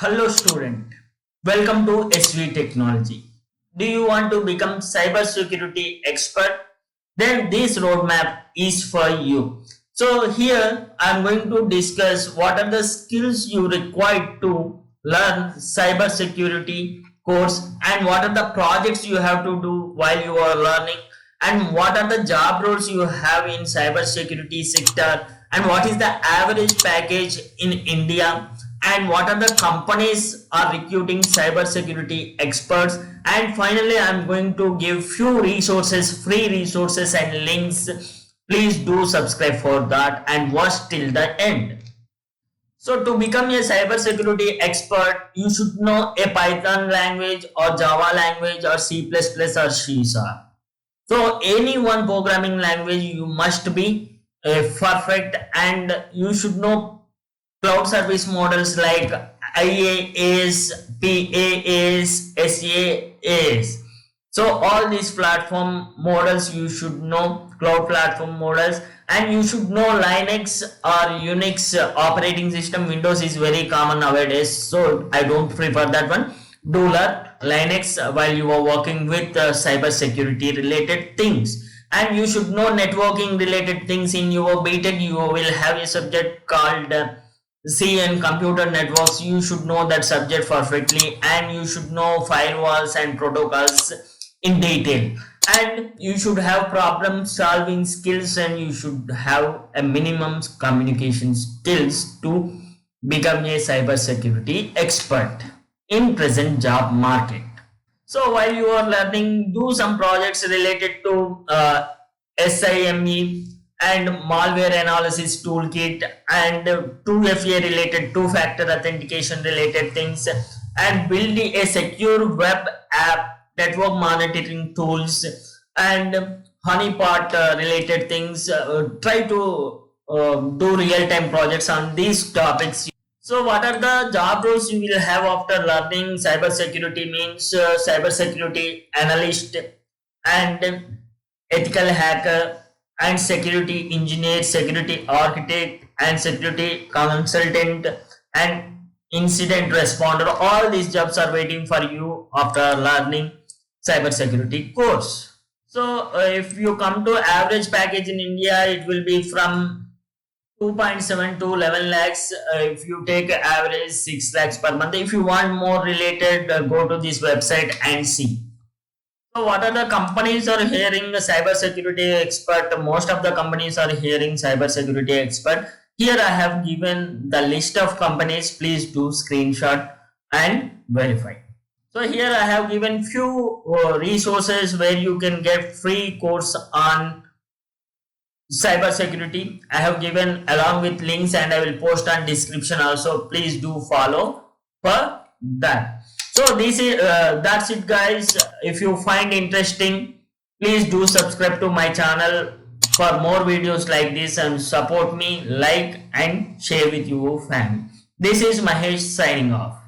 Hello student, welcome to SV Technology. Do you want to become cybersecurity expert? Then this roadmap is for you. So here I am going to discuss what are the skills you require to learn cybersecurity course and what are the projects you have to do while you are learning and what are the job roles you have in cybersecurity sector and what is the average package in India and what are the companies are recruiting cybersecurity experts, and finally I'm going to give few resources, free resources and links. Please do subscribe for that and watch till the end. So to become a cybersecurity expert, you should know a Python language or Java language or C++ or C#. So any one programming language you must be perfect, and you should know cloud service models like IaaS, PaaS, SaaS. So all these platform models you should know, cloud platform models, and you should know Linux or Unix operating system. Windows is very common nowadays, so I don't prefer that one. Do learn Linux while you are working with cyber security related things. And you should know networking related things. In your BTech you will have a subject called C and computer networks. You should know that subject perfectly, and you should know firewalls and protocols in detail, and you should have problem solving skills, and you should have a minimum communication skills to become a cyber security expert in present job market. So while you are learning, do some projects related to SIME and malware analysis toolkit and 2FA related, two-factor authentication related things, and build a secure web app, network monitoring tools, and honeypot related things. Try to do real-time projects on these topics. So what are the job roles you will have after learning cybersecurity? Means cybersecurity analyst and ethical hacker and security engineer, security architect and security consultant and incident responder. All these jobs are waiting for you after learning cybersecurity course. So if you come to average package in India, it will be from 2.7 to 11 lakhs. If you take average 6 lakhs per month. If you want more related, go to this website and see. So what are the companies are hiring a cybersecurity expert? Most of the companies are hiring cybersecurity expert. Here I have given the list of companies. Please do screenshot and verify. So here I have given few resources where you can get free course on cybersecurity. I have given along with links, and I will post on description also. Please do follow for that. So this is that's it guys. If you find interesting, please do subscribe to my channel for more videos like this, and support me, like and share with your family. This is Mahesh signing off.